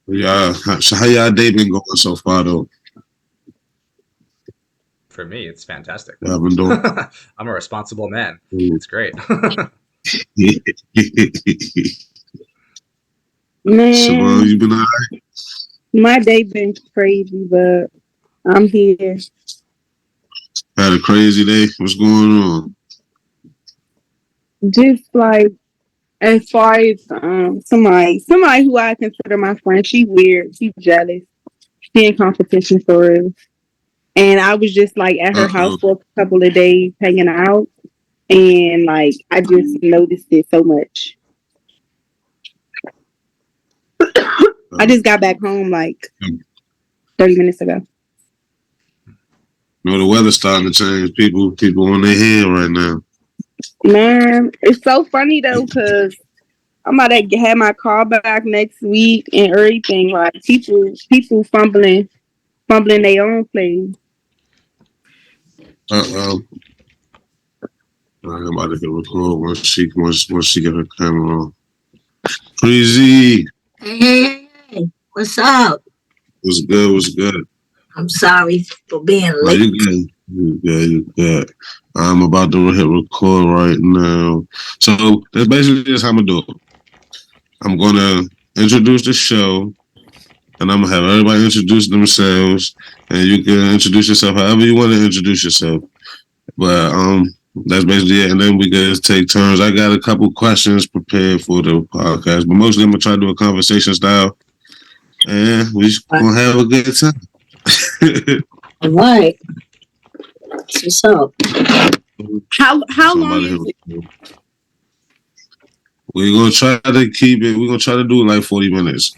Yeah, so how y'all day been going so far though? For me, it's fantastic. Y'all been doing? I'm a responsible man. It's great. Siobhan, Man, you been all my day been crazy, but I'm here. right? Had a crazy day. What's going on? Just like as far as somebody who I consider my friend, she weird, she jealous, she in competition for us. And I was just like at her house Uh-oh. for a couple of days hanging out, and like I just noticed it so much. I Uh, just got back home like 30 minutes ago. you know the weather's starting to change. People on their head right now. Man, it's so funny though, cause I'm about to have my car back next week and everything. Like people fumbling their own place. Uh-oh. I'm about to hit record once she get her camera on. Crazy. Hey, what's up? What's good? What's good? I'm sorry for being No, late. you good. You good. You good. I'm about to hit record right now. So that's basically just how I'm gonna do it. I'm gonna introduce the show, and I'm gonna have everybody introduce themselves, and you can introduce yourself however you want to introduce yourself. But that's basically it. And then we can take turns. I got a couple questions prepared for the podcast, but mostly I'm gonna try to do a conversation style, and we just gonna have a good time. All right. What's up? How long Somebody is here. it? We're gonna try to keep it. We're gonna try to do like 40 minutes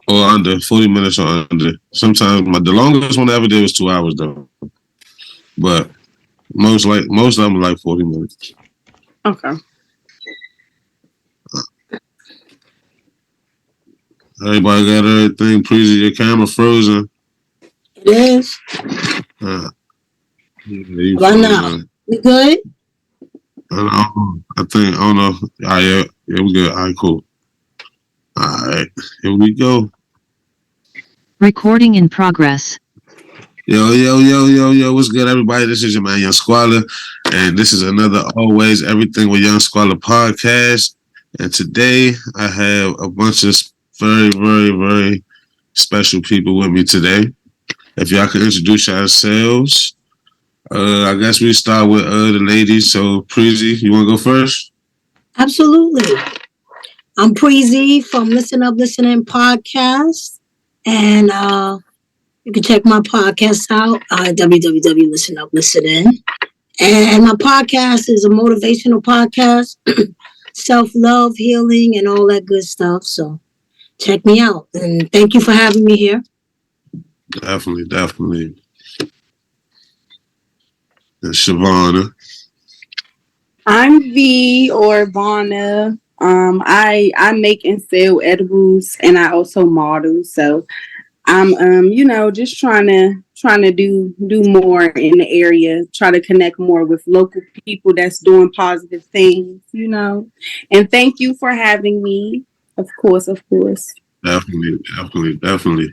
or under. 40 minutes or under. Sometimes the longest one I ever did was 2 hours though. But most of them are like 40 minutes. Okay. Everybody got everything. Please, your camera frozen. It is. Uh, you Why not? frozen. We good? I think I don't know. Yeah, we good. All right, cool. All right, here we go. Recording in progress. Yo, what's good, everybody? This is your man, Young Squalor, and this is another Always Everything with Young Squalor podcast. And today I have a bunch of very, very, very special people with me today. If y'all can introduce yourselves, I guess we start with the ladies. So, Preezy, you want to go first? Absolutely. I'm Preezy from Listen Up, Listening podcast. And you can check my podcast out at www.listenuplistening. And my podcast is a motivational podcast, self-love, healing, and all that good stuff. So check me out. And thank you for having me here. Definitely, definitely. And Shavana. I'm V or Vonna. I make and sell edibles, and I also model. So I'm just trying to do more in the area, try to connect more with local people that's doing positive things. And thank you for having me. Of course, of course. Definitely.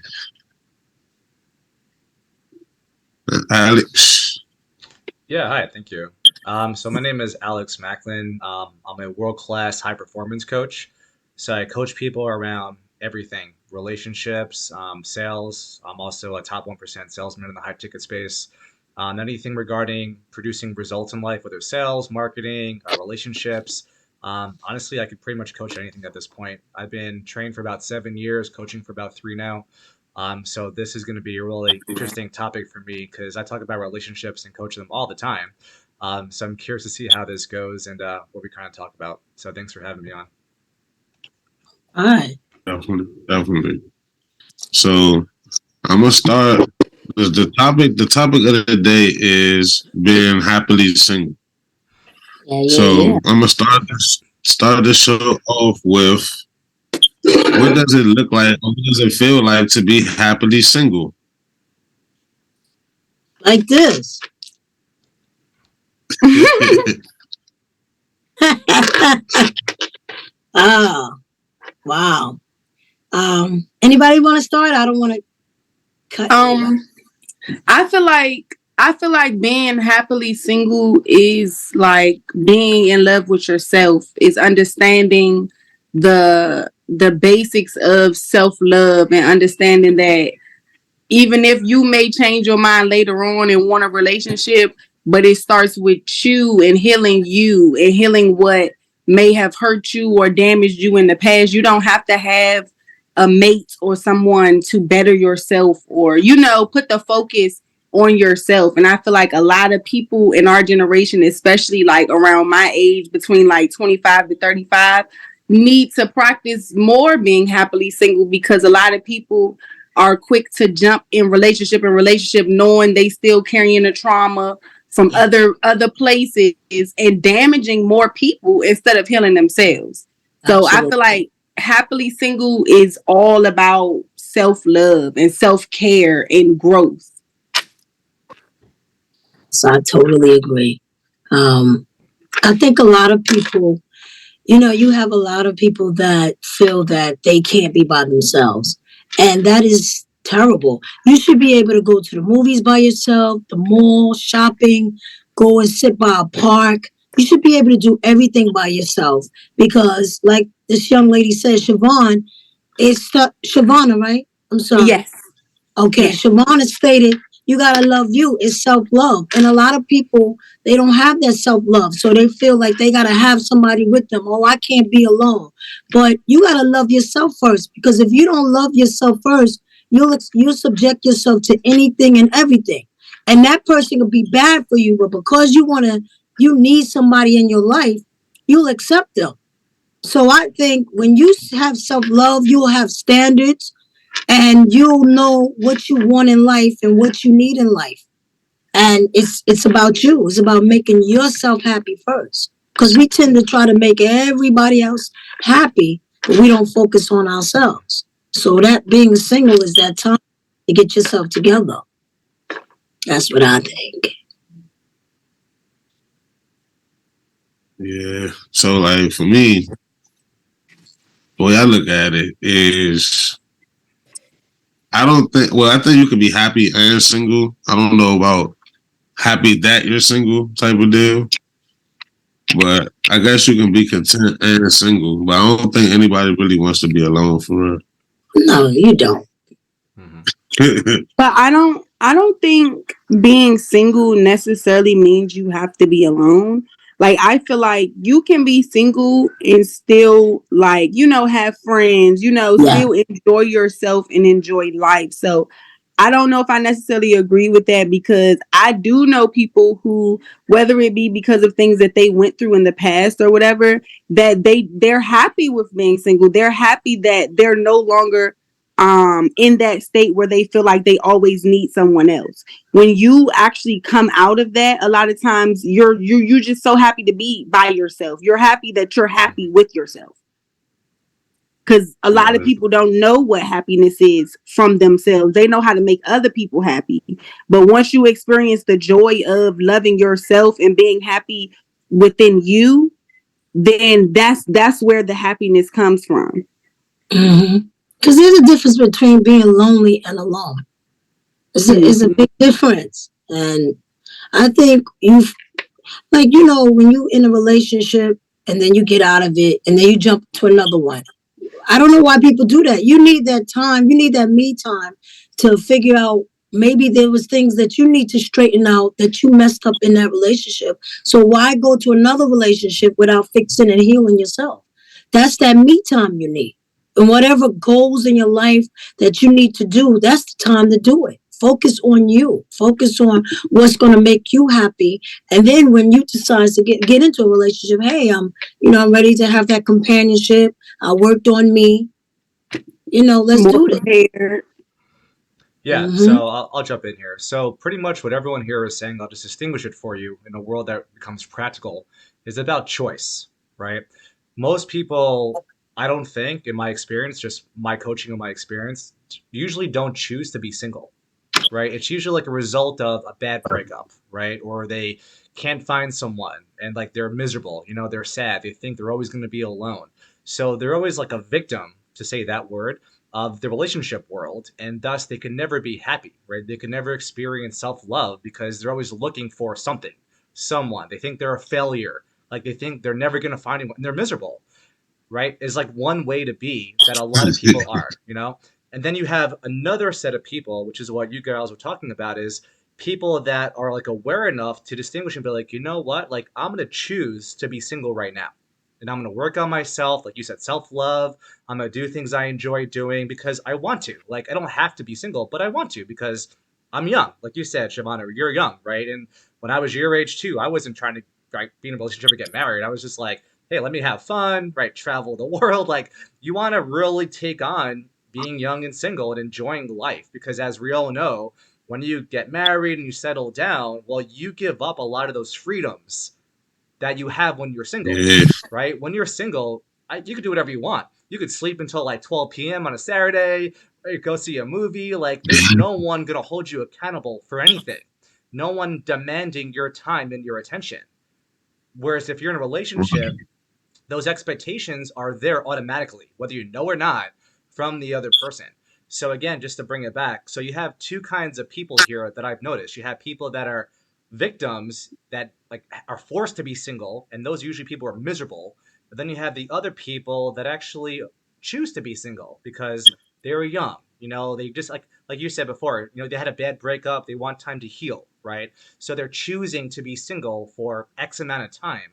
Alex. Yeah, hi, thank you. So my name is Alex Macklin. I'm a world-class high performance coach. So I coach people around everything, relationships, sales. I'm also a top 1% salesman in the high ticket space. Anything regarding producing results in life, whether sales, marketing, relationships. Honestly, I could pretty much coach anything at this point. I've been trained for about 7 years, coaching for about three now. So this is going to be a really interesting topic for me because I talk about relationships and coach them all the time. So I'm curious to see how this goes and what we kind of talk about. So thanks for having me on. All right. Definitely. So I'm gonna start. The topic of the day is being happily single. So Yeah. I'm gonna start this show off with what does it look like? What does it feel like to be happily single? Like this. Oh, wow. Anybody want to start? I don't want to cut. I feel like being happily single is like being in love with yourself, is understanding the basics of self-love and understanding that even if you may change your mind later on and want a relationship, but it starts with you and healing what may have hurt you or damaged you in the past. You don't have to have a mate or someone to better yourself or, put the focus on yourself. And I feel like a lot of people in our generation, especially like around my age, between like 25 to 35, need to practice more being happily single because a lot of people are quick to jump in relationship knowing they still carrying the trauma from other places and damaging more people instead of healing themselves. So Absolutely. I feel like happily single is all about self-love and self-care and growth. So I totally agree. I think a lot of people, you have a lot of people that feel that they can't be by themselves. And that is terrible. You should be able to go to the movies by yourself, the mall, shopping, go and sit by a park. You should be able to do everything by yourself because, like this young lady said, Siobhan, it's Shavana, right? I'm sorry. Yes. Okay, Yes. Shavana stated, you gotta love you. It's self-love. And a lot of people, they don't have that self-love. So they feel like they gotta have somebody with them. Oh, I can't be alone. But you gotta love yourself first. Because if you don't love yourself first, you'll subject yourself to anything and everything. And that person will be bad for you, but because you need somebody in your life, you'll accept them. So I think when you have self-love, you'll have standards and you'll know what you want in life and what you need in life. And it's about you. It's about making yourself happy first. Because we tend to try to make everybody else happy, but we don't focus on ourselves. So that being single is that time to get yourself together. That's what I think. Yeah. So like for me, the way I look at it is I think you can be happy and single. I don't know about happy that you're single type of deal. But I guess you can be content and single. But I don't think anybody really wants to be alone for real. No, you don't. But I don't think being single necessarily means you have to be alone. Like I feel like you can be single and still like, have friends, still enjoy yourself and enjoy life. So I don't know if I necessarily agree with that because I do know people who, whether it be because of things that they went through in the past or whatever, that they're happy with being single. They're happy that they're no longer in that state where they feel like they always need someone else. When you actually come out of that, a lot of times you're just so happy to be by yourself. You're happy that you're happy with yourself. Because a lot of people don't know what happiness is from themselves. They know how to make other people happy. But once you experience the joy of loving yourself and being happy within you, then that's where the happiness comes from. Mm-hmm. Because there's a difference between being lonely and alone. It's a big difference. And I think when you in a relationship and then you get out of it and then you jump to another one. I don't know why people do that. You need that time. You need that me time to figure out maybe there was things that you need to straighten out that you messed up in that relationship. So why go to another relationship without fixing and healing yourself? That's that me time you need. And whatever goals in your life that you need to do, that's the time to do it. Focus on you. Focus on what's going to make you happy. And then when you decide to get into a relationship, hey, I'm ready to have that companionship. I worked on me. Let's do this. Yeah, so I'll jump in here. So pretty much what everyone here is saying, I'll just distinguish it for you in a world that becomes practical, is about choice, right? Most people, I don't think, in my experience, just my coaching and my experience, usually don't choose to be single, right? It's usually like a result of a bad breakup, right? Or they can't find someone and like they're miserable, they're sad. They think they're always going to be alone. So they're always like a victim, to say that word, of the relationship world, and thus they can never be happy, right? They can never experience self-love because they're always looking for something, someone. They think they're a failure, like they think they're never going to find anyone, and they're miserable, right? Is like one way to be that a lot of people are, you know? And then you have another set of people, which is what you girls were talking about, is people that are like aware enough to distinguish and be like, you know what? Like, I'm going to choose to be single right now. And I'm going to work on myself. Like you said, self love. I'm going to do things I enjoy doing because I want to. Like, I don't have to be single, but I want to because I'm young. Like you said, Shavana, you're young, right? And when I was your age too, I wasn't trying to be in a relationship or get married. I was just like, hey, let me have fun, right? Travel the world. Like, you want to really take on being young and single and enjoying life because, as we all know, when you get married and you settle down, well, you give up a lot of those freedoms that you have when you're single, Yeah. right? When you're single, you could do whatever you want. You could sleep until like 12 p.m. on a Saturday, or go see a movie. Like, there's no one going to hold you accountable for anything. No one demanding your time and your attention. Whereas if you're in a relationship, those expectations are there automatically, whether you know or not, from the other person. So again, just to bring it back, so you have two kinds of people here that I've noticed. You have people that are victims that like are forced to be single, and those usually people are miserable. But then you have the other people that actually choose to be single because they're young. You know, they just like you said before, you know, they had a bad breakup, they want time to heal, right? So they're choosing to be single for X amount of time,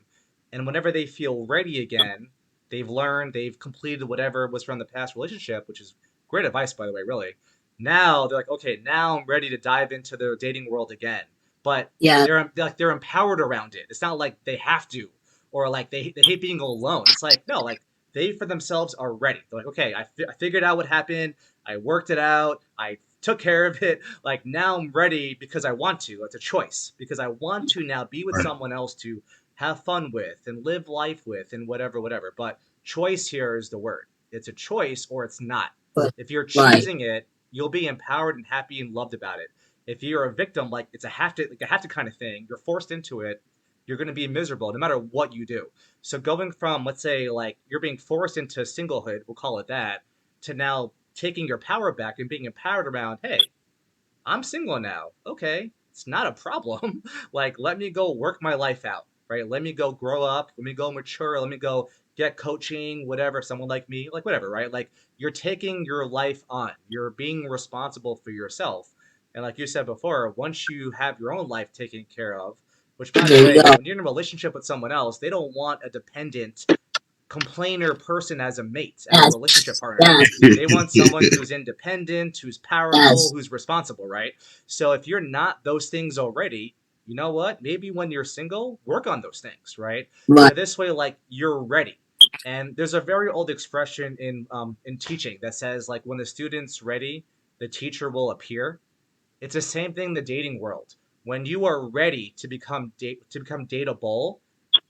and whenever they feel ready again, they've learned, they've completed whatever was from the past relationship, which is great advice, by the way, really. Now they're like, okay, now I'm ready to dive into the dating world again. But Yeah. they're empowered around it. It's not like they have to, or like they hate being alone. It's like, no, like they for themselves are ready. They're like, okay, I figured out what happened. I worked it out. I took care of it. Like, now I'm ready because I want to. It's a choice because I want to now be with Right. someone else to have fun with and live life with and whatever. But choice here is the word. It's a choice or it's not. But- If you're right. choosing it, you'll be empowered and happy and loved about it. If you're a victim, like it's a have to kind of thing, you're forced into it, you're going to be miserable no matter what you do. So going from, let's say, like you're being forced into singlehood, we'll call it that, to now taking your power back and being empowered around, hey, I'm single now. Okay, it's not a problem. Like, let me go work my life out, right? Let me go grow up. Let me go mature. Let me go get coaching, whatever. Someone like me, like whatever, right? Like, you're taking your life on. You're being responsible for yourself. And like you said before, once you have your own life taken care of, which by the There you way, go. when you're in a relationship with someone else, they don't want a dependent complainer person as a mate, as a Yes. relationship partner. Yes. They want someone who's independent, who's powerful, Yes. who's responsible, right? So if you're not those things already, you know what? Maybe when you're single, work on those things, right? Right. So this way, like, you're ready. And there's a very old expression in teaching that says, like, when the student's ready, the teacher will appear. It's the same thing in the dating world. When you are ready to become dateable,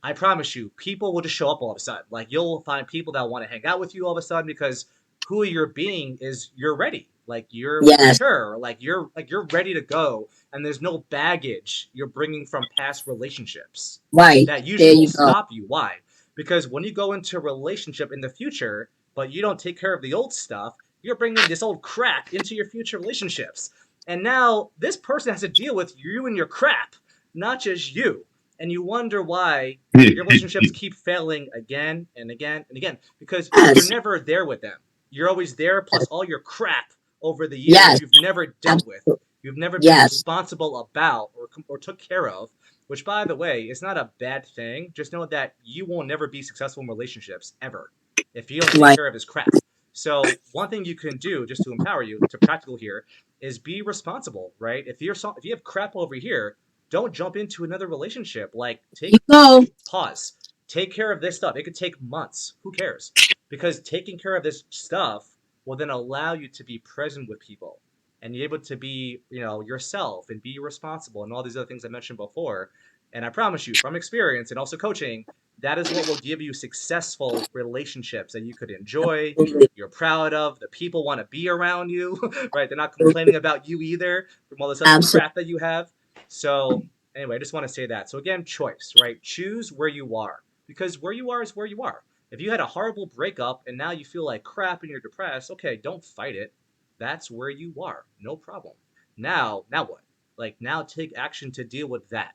I promise you, people will just show up all of a sudden. Like, you'll find people that want to hang out with you all of a sudden because who you're being is you're ready. Like, you're Yes. mature. Like you're ready to go, and there's no baggage you're bringing from past relationships Right. that There usually will you go. stop you. Why? Because when you go into a relationship in the future, but you don't take care of the old stuff, you're bringing this old crap into your future relationships. And now this person has to deal with you and your crap, not just you. And you wonder why your relationships keep failing again and again and again because you're Yes. never there with them. You're always there, plus all your crap over the years Yes. you've never dealt with, you've never been Yes. responsible about or took care of. Which, by the way, is not a bad thing. Just know that you will never be successful in relationships ever if you don't take Right. care of his crap. So one thing you can do just to empower you to practical here is be responsible, right? If you have crap over here, don't jump into another relationship. Like, There you go. pause, take care of this stuff. It could take months. Who cares? Because taking care of this stuff will then allow you to be present with people and be able to be, yourself and be responsible and all these other things I mentioned before. And I promise you, from experience and also coaching, that is what will give you successful relationships that you could enjoy, you're proud of, the people want to be around you, right? They're not complaining about you either from all this other Absolutely. crap that you have. So anyway, I just want to say that. So again, choice, right? Choose where you are because where you are is where you are. If you had a horrible breakup and now you feel like crap and you're depressed, okay, don't fight it. That's where you are. No problem. Now what? Like now take action to deal with that.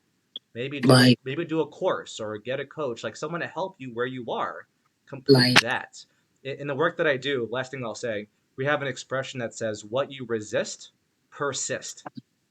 Right. Maybe do a course or get a coach, like someone to help you where you are. Complete Right. that. In the work that I do, last thing I'll say, we have an expression that says what you resist, persist.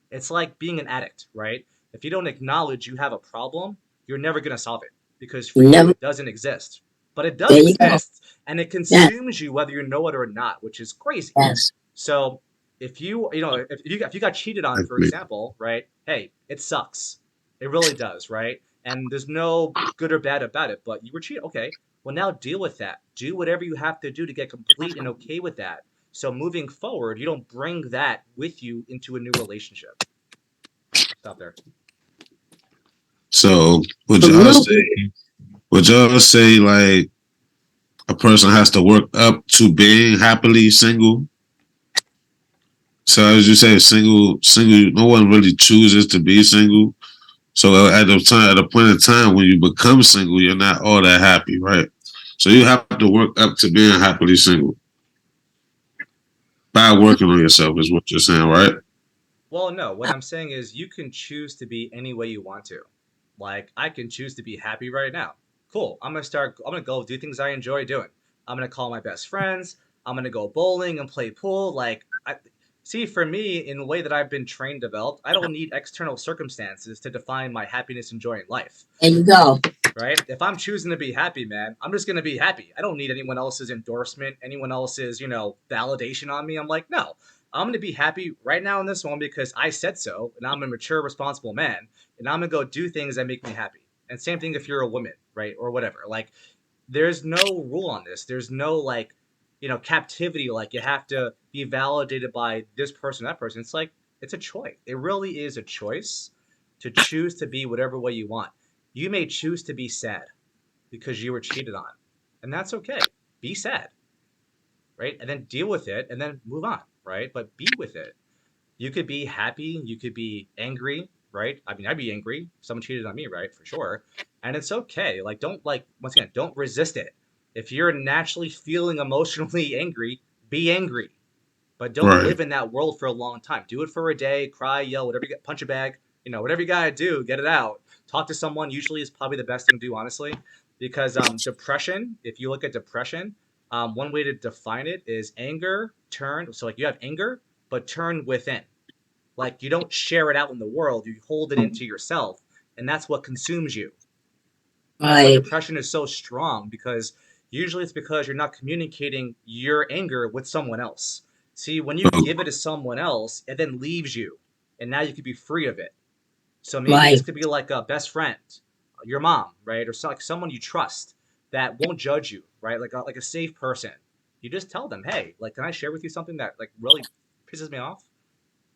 It's like being an addict, right? If you don't acknowledge you have a problem, you're never going to solve it because for you, Never. it doesn't exist. But it does There you go. exist and it Yes. consumes you whether you know it or not, which is crazy. Yes. So if you got cheated on, for Exactly. example, right? Hey, it sucks. It really does, right? And there's no good or bad about it, but you were cheated. Okay. Well, now deal with that. Do whatever you have to do to get complete and okay with that. So moving forward, you don't bring that with you into a new relationship. Stop there. So would y'all say like a person has to work up to being happily single? So as you say, single, no one really chooses to be single. So at a point in time when you become single, you're not all that happy, right? So you have to work up to being happily single by working on yourself, is what you're saying, right? Well, no, what I'm saying is you can choose to be any way you want to. Like, I can choose to be happy right now. Cool. I'm gonna go do things I enjoy doing. I'm gonna call my best friends. I'm gonna go bowling and play pool. See, for me, in the way that I've been trained, developed, I don't need external circumstances to define my happiness, enjoying life. There you go. Right? If I'm choosing to be happy, man, I'm just gonna be happy. I don't need anyone else's endorsement, anyone else's, validation on me. I'm like, no, I'm gonna be happy right now in this moment because I said so, and I'm a mature, responsible man, and I'm gonna go do things that make me happy. And same thing if you're a woman, right, or whatever. Like, there's no rule on this. There's no captivity. Like you have to be validated by this person, that person. It's like it's a choice. It really is a choice to choose to be whatever way you want. You may choose to be sad because you were cheated on, and that's okay. Be sad, right? And then deal with it and then move on, right? But be with it. You could be happy, you could be angry, right? I mean, I'd be angry if someone cheated on me, right? For sure. And it's okay. Like, don't, once again, don't resist it. If you're naturally feeling emotionally angry, be angry. But don't Right. live in that world for a long time. Do it for a day, cry, yell, whatever you get, punch a bag, whatever you gotta do, get it out. Talk to someone usually is probably the best thing to do, honestly. Because depression, if you look at depression, one way to define it is anger turned. So, like, you have anger, but turned within. Like, you don't share it out in the world, you hold it into yourself, and that's what consumes you. That's why Right. depression is so strong, because usually it's because you're not communicating your anger with someone else. See, when you give it to someone else, it then leaves you, and now you could be free of it. So maybe this Right. could be like a best friend, your mom, right, or like someone you trust that won't judge you, right, like a safe person. You just tell them, hey, like, can I share with you something that like really pisses me off,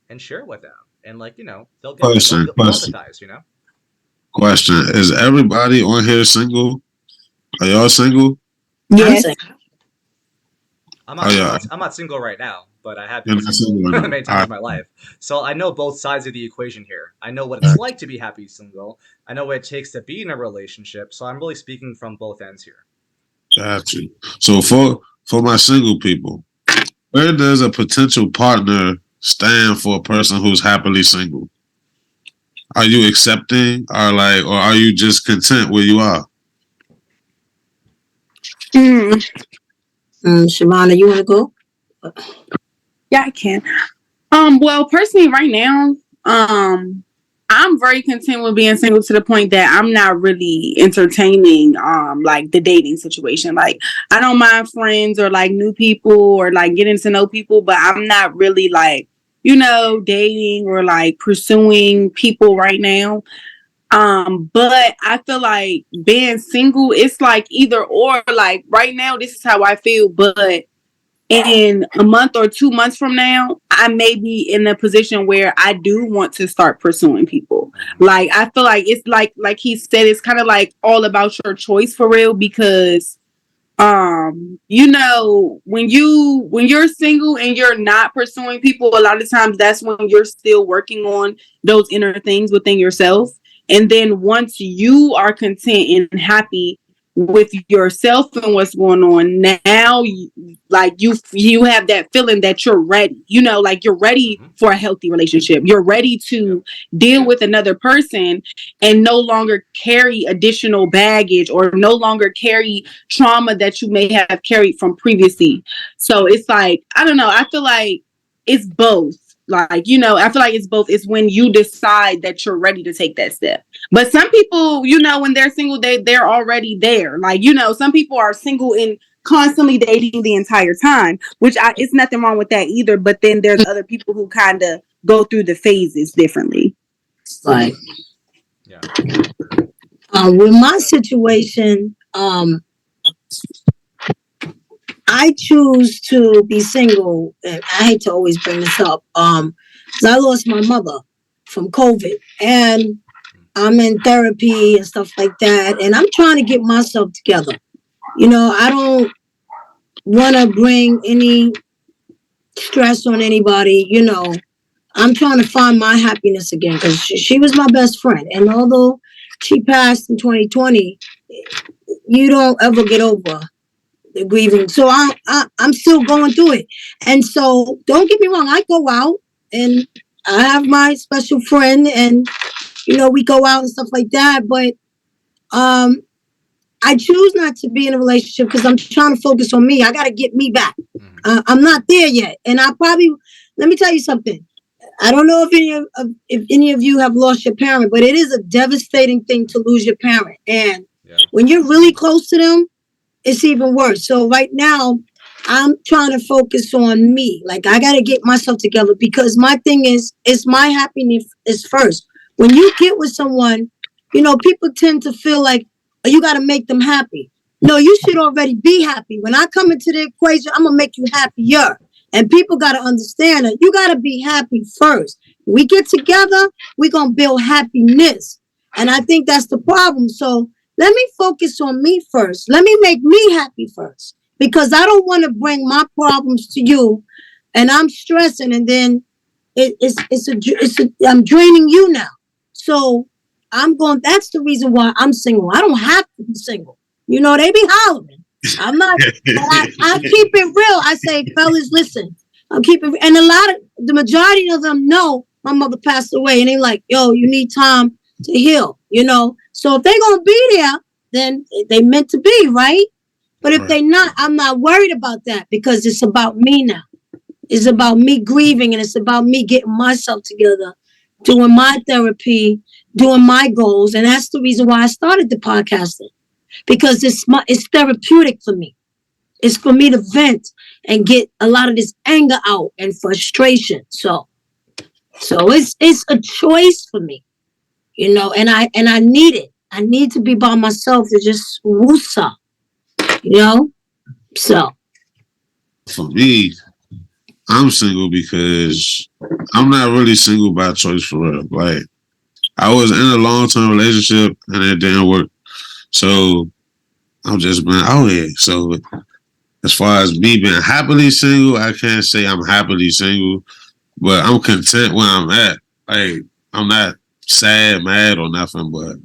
and share it with them, and they'll get that, Question. they'll empathize. Question. Is everybody on here single? Are y'all single? I'm Yes. saying, I'm not single right now, but I have You're been not single single right now. many times in my life. So I know both sides of the equation here. I know what it's like to be happy single. I know what it takes to be in a relationship. So I'm really speaking from both ends here. Got you. So for my single people, where does a potential partner stand for a person who's happily single? Are you accepting, or are you just content where you are? Shavana, you want to go? Yeah, I can. Well, personally, right now, I'm very content with being single to the point that I'm not really entertaining, like the dating situation. Like, I don't mind friends or like new people or like getting to know people, but I'm not really like, dating or like pursuing people right now. But I feel like being single, it's like either or. Like right now, this is how I feel, but in a month or 2 months from now, I may be in a position where I do want to start pursuing people. Like, I feel like it's like he said, it's kind of like all about your choice for real, because when you're single and you're not pursuing people, a lot of times that's when you're still working on those inner things within yourself. And then once you are content and happy, with yourself and what's going on now, you have that feeling that you're ready, like you're ready for a healthy relationship. You're ready to deal with another person and no longer carry additional baggage or no longer carry trauma that you may have carried from previously. So it's like, I don't know, I feel like it's both. Like, I feel like it's both. It's when you decide that you're ready to take that step. But some people, when they're single, they're already there. Like, some people are single and constantly dating the entire time, which it's nothing wrong with that either. But then there's other people who kind of go through the phases differently. Right. Yeah. With my situation, I choose to be single, and I hate to always bring this up, because I lost my mother from COVID, and I'm in therapy and stuff like that, and I'm trying to get myself together. I don't want to bring any stress on anybody. I'm trying to find my happiness again, because she was my best friend, and although she passed in 2020, you don't ever get over the grieving. So I'm still going through it. And so don't get me wrong, I go out and I have my special friend and we go out and stuff like that, but I choose not to be in a relationship because I'm trying to focus on me. I got to get me back. I'm not there yet. And let me tell you something. I don't know if any of you have lost your parent, but it is a devastating thing to lose your parent. And when you're really close to them, it's even worse. So right now, I'm trying to focus on me. Like, I got to get myself together because my thing is my happiness is first. When you get with someone, people tend to feel like, oh, you got to make them happy. No, you should already be happy. When I come into the equation, I'm going to make you happier. And people got to understand that you got to be happy first. We get together, we're going to build happiness. And I think that's the problem. So let me focus on me first. Let me make me happy first, because I don't want to bring my problems to you, and I'm stressing, and then I'm draining you now. So that's the reason why I'm single. I don't have to be single. They be hollering. I'm not. I keep it real. I say, fellas, listen. I'm keeping, and the majority of them know my mother passed away, and they like, yo, you need time to heal. So if they're gonna be there, then they meant to be, right? But if they're not, I'm not worried about that, because it's about me now. It's about me grieving, and it's about me getting myself together, doing my therapy, doing my goals, and that's the reason why I started the podcasting, because it's therapeutic for me. It's for me to vent and get a lot of this anger out and frustration. So it's a choice for me. And I need it. I need to be by myself to just woosah, So. For me, I'm single because I'm not really single by choice, for real. Like, I was in a long-term relationship and it didn't work. So I'm just been out here. So as far as me being happily single, I can't say I'm happily single, but I'm content where I'm at. Like, I'm not sad, mad, or nothing, but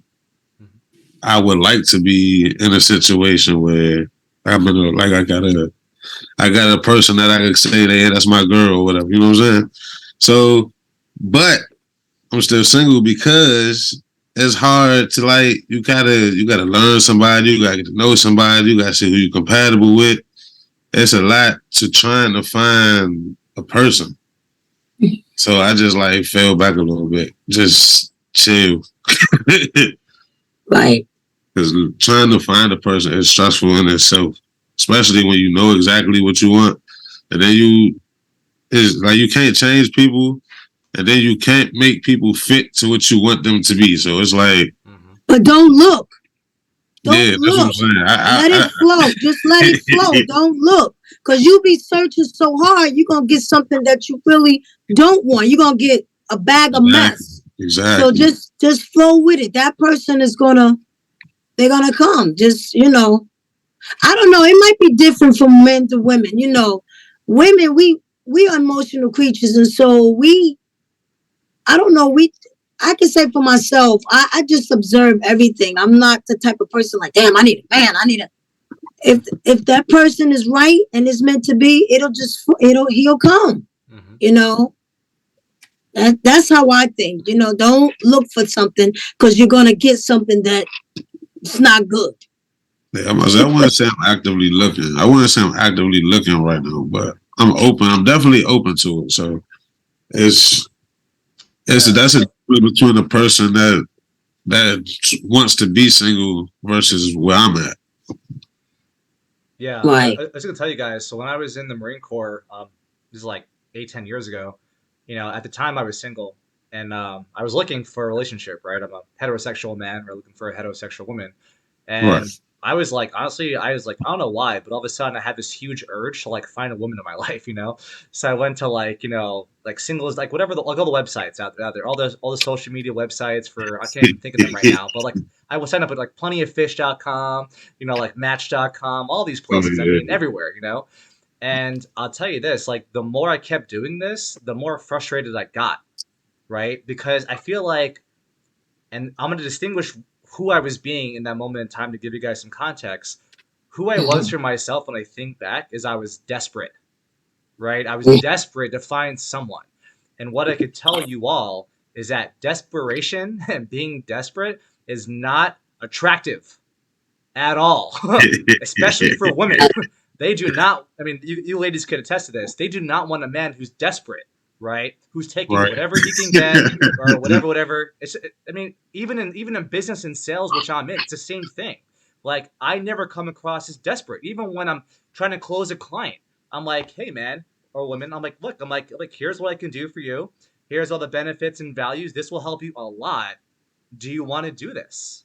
I would like to be in a situation where I got a person that I can say that, yeah, that's my girl or whatever, you know what I'm saying? So, but I'm still single because it's hard to, like, you gotta learn somebody, you gotta get to know somebody, you gotta see who you're compatible with. It's a lot to trying to find a person. So I just like fell back a little bit. Just chill. Right. Because trying to find a person is stressful in itself, especially when you know exactly what you want. And then it's like you can't change people, and then you can't make people fit to what you want them to be. So it's like, but don't look. That's what I'm saying. Let it flow. Just let it flow. Don't look. Because you be searching so hard, you're going to get something that you really don't want. You're going to get a bag of mess. Exactly. So just flow with it. That person they're going to come. Just, I don't know. It might be different from men to women. Women, we are emotional creatures. And so I don't know. I can say for myself, I just observe everything. I'm not the type of person like, damn, I need a man. I need a. If that person is right and is meant to be, he'll come. Hmm. You know, that's how I think. You know, don't look for something because you're gonna get something that it's not good. Yeah, I wouldn't say I'm actively looking. I wouldn't say I'm actively looking right now, but I'm open. I'm definitely open to it. So it's Yeah. that's a difference between a person that wants to be single versus where I'm at. Yeah, Right. I was gonna tell you guys. So when I was in the Marine Corps, this is like 8, 10 years ago. At the time I was single, and I was looking for a relationship. Right, I'm a heterosexual man. We're looking for a heterosexual woman, Right. and I was like, honestly, I was like, I don't know why, but all of a sudden I had this huge urge to like find a woman in my life. So I went to like, like singles, like whatever, like all the websites out there, all the social media websites for, I can't even think of them right now, but like I will sign up with like plentyoffish.com, like match.com, all these Oh, places. I mean, yeah. everywhere. And I'll tell you this, like the more I kept doing this, the more frustrated I got, right? Because I feel like, and I'm going to distinguish who I was being in that moment in time to give you guys some context. Who I was Mhm. for myself when I think back is I was desperate, right? I was desperate to find someone. And what I could tell you all is that desperation and being desperate is not attractive at all, especially for women. They do not, I mean, you ladies could attest to this. They do not want a man who's desperate, right? Who's taking Right. whatever he can get or whatever. I mean, even in business and sales, which I'm in, it's the same thing. Like, I never come across as desperate. Even when I'm trying to close a client, I'm like, hey, man or woman, I'm like, look, here's what I can do for you. Here's all the benefits and values. This will help you a lot. Do you want to do this?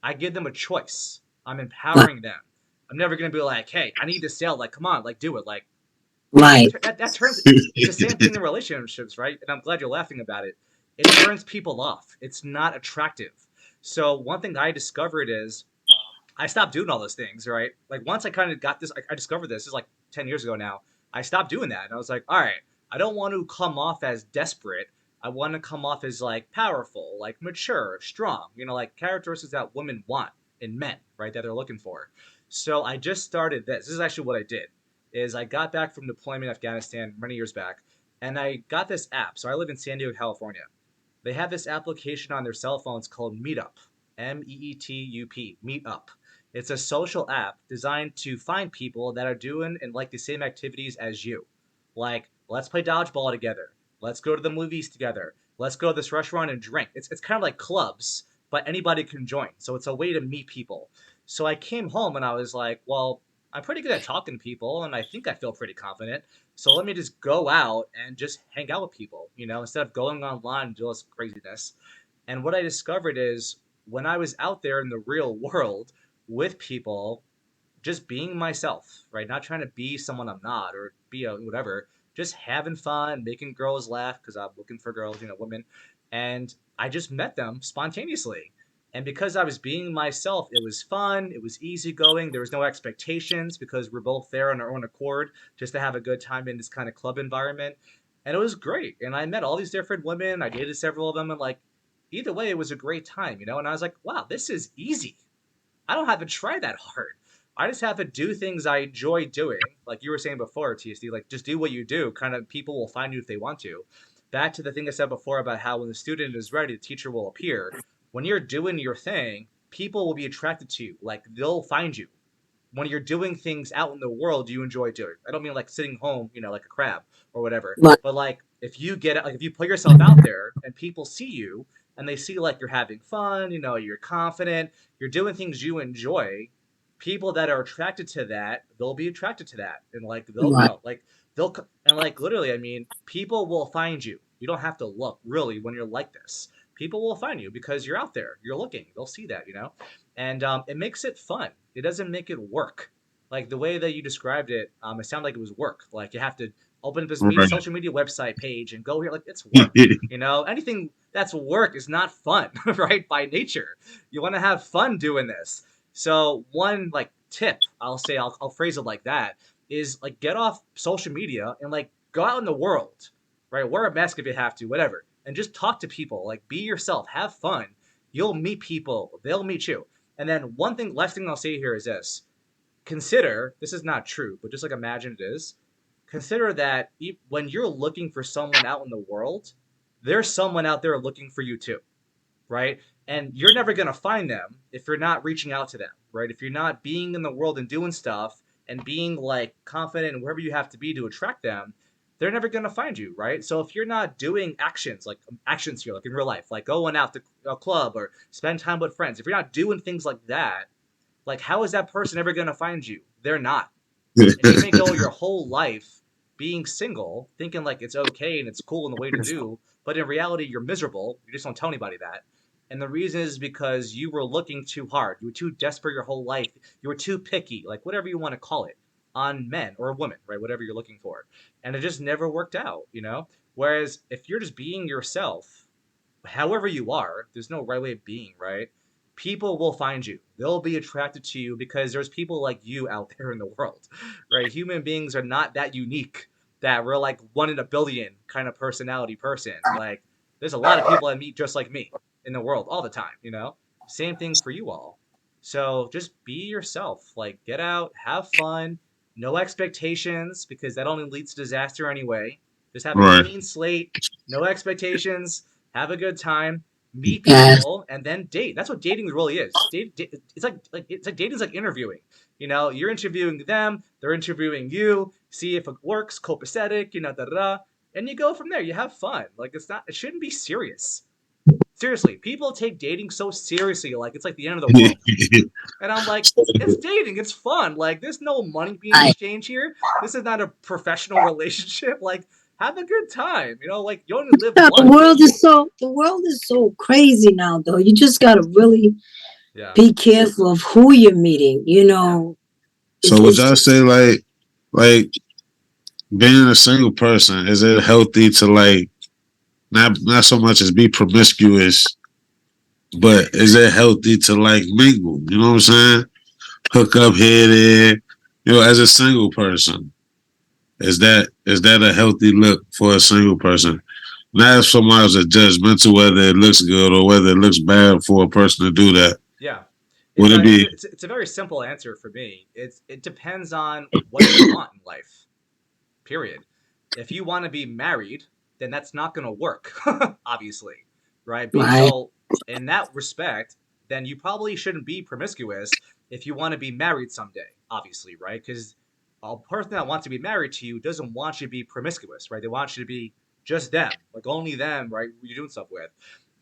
I give them a choice. I'm empowering them. I'm never gonna be like, hey, I need to sell. Like, come on, like, do it. Like, Right. that turns. It's the same thing in relationships, right? And I'm glad you're laughing about it. It turns people off. It's not attractive. So one thing I discovered is I stopped doing all those things, right? Like once I kind of got this, I discovered this. This is like 10 years ago now. I stopped doing that, and I was like, all right, I don't want to come off as desperate. I want to come off as like powerful, like mature, strong. Like characteristics that women want in men, right? That they're looking for. So I just started this. This is actually what I did. Is I got back from deployment in Afghanistan many years back, and I got this app. So I live in San Diego, California. They have this application on their cell phones called Meetup. Meetup. Meetup. It's a social app designed to find people that are doing and like the same activities as you. Like, let's play dodgeball together. Let's go to the movies together. Let's go to this restaurant and drink. It's kind of like clubs, but anybody can join. So it's a way to meet people. So I came home and I was like, well, I'm pretty good at talking to people and I think I feel pretty confident. So let me just go out and just hang out with people, instead of going online and do all this craziness. And what I discovered is when I was out there in the real world with people, just being myself, right? Not trying to be someone I'm not or be a whatever, just having fun, making girls laugh because I'm looking for girls, women. And I just met them spontaneously. And because I was being myself, it was fun, it was easygoing, there was no expectations because we're both there on our own accord just to have a good time in this kind of club environment. And it was great. And I met all these different women. I dated several of them. And like, either way, it was a great time. And I was like, wow, this is easy. I don't have to try that hard. I just have to do things I enjoy doing. Like you were saying before, TSD, like just do what you do. Kind of people will find you if they want to. Back to the thing I said before about how when the student is ready, the teacher will appear. When you're doing your thing, people will be attracted to you. Like they'll find you. When you're doing things out in the world you enjoy doing. I don't mean like sitting home, like a crab or whatever. Right. But like if you get like if you put yourself out there and people see you and they see like you're having fun, you're confident, you're doing things you enjoy, people that are attracted to that, they'll be attracted to that. And like they'll Right. go. Like and like literally, I mean, people will find you. You don't have to look really when you're like this. People will find you because you're out there. You're looking. They'll see that. And it makes it fun. It doesn't make it work. Like the way that you described it, it sounded like it was work. Like you have to open up this Right. social media website page and go here. Like it's work. Anything that's work is not fun, right? By nature, you want to have fun doing this. So one like tip I'll say, I'll phrase it like that, is like get off social media and like go out in the world, right? Wear a mask if you have to, whatever. and just talk to people. Like, be yourself, have fun. You'll meet people, they'll meet you. And then last thing I'll say here is this: consider, this is not true, but just like imagine it is. Consider that when you're looking for someone out in the world, there's someone out there looking for you too, right? And you're never going to find them if you're not reaching out to them, right? If you're not being in the world and doing stuff and being like confident in wherever you have to be to attract them, they're never going to find you, right? So if you're not doing actions, like actions here, like in real life, like going out to a club or spend time with friends, if you're not doing things like that, like how is that person ever going to find you? They're not. And you may go your whole life being single, thinking like it's okay and it's cool and the way to do, but in reality, you're miserable. You just don't tell anybody that. And the reason is because you were looking too hard. You were too desperate your whole life. You were too picky, like whatever you want to call it, on men or women, right? Whatever you're looking for. And it just never worked out, you know? Whereas if you're just being yourself, however you are, there's no right way of being, right? People will find you. They'll be attracted to you because there's people like you out there in the world, right? Human beings are not that unique that we're like 1 in a billion kind of personality person. Like, there's a lot of people I meet just like me in the world all the time, you know? Same thing for you all. So just be yourself. Like, get out, have fun, no expectations because that only leads to disaster anyway. Just have a Right. clean slate, no expectations, have a good time, meet Yes. people, and then date. That's what dating really is. It's like dating's like interviewing. You know, you're interviewing them, they're interviewing you, see if it works, copacetic, you know, da da da, and you go from there. You have fun. Like it shouldn't be serious. Seriously, people take dating so seriously, like it's like the end of the world. And I'm like, it's dating, it's fun. Like, there's no money being exchanged here. This is not a professional relationship. Like, have a good time. You know, like you only live Yeah, once. the world is so crazy now though. You just gotta really Yeah. be careful of who you're meeting, you know. So would y'all say like being a single person, is it healthy to like not so much as be promiscuous, but is it healthy to like mingle? You know what I'm saying? Hook up here, there. You know, as a single person, is that a healthy look for a single person? Not if someone's a judgmental whether it looks good or whether it looks bad for a person to do that. Yeah. Would it be? It's a very simple answer for me. It depends on what you want in life. Period. If you want to be married, then that's not going to work, obviously, right? Right. So in that respect, then you probably shouldn't be promiscuous if you want to be married someday, obviously, right? Because a person that wants to be married to you doesn't want you to be promiscuous, right? They want you to be just them, like only them, right? Who you're doing stuff with.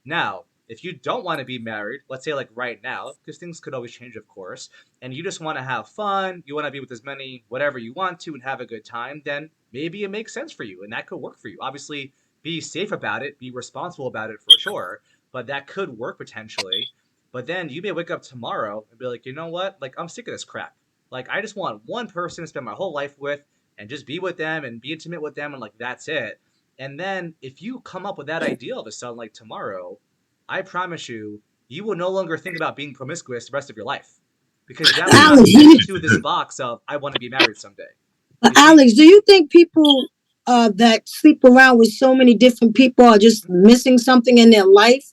Now, if you don't want to be married, let's say like right now, because things could always change, of course, and you just want to have fun, you want to be with as many whatever you want to and have a good time, then maybe it makes sense for you and that could work for you. Obviously, be safe about it, be responsible about it for sure, but that could work potentially. But then you may wake up tomorrow and be like, you know what? Like, I'm sick of this crap. Like, I just want one person to spend my whole life with and just be with them and be intimate with them and like that's it. And then if you come up with that idea of a sudden like tomorrow, I promise you, you will no longer think about being promiscuous the rest of your life because that will not Alex, fit into this box of I want to be married someday. You see? Alex, do you think people that sleep around with so many different people are just missing something in their life,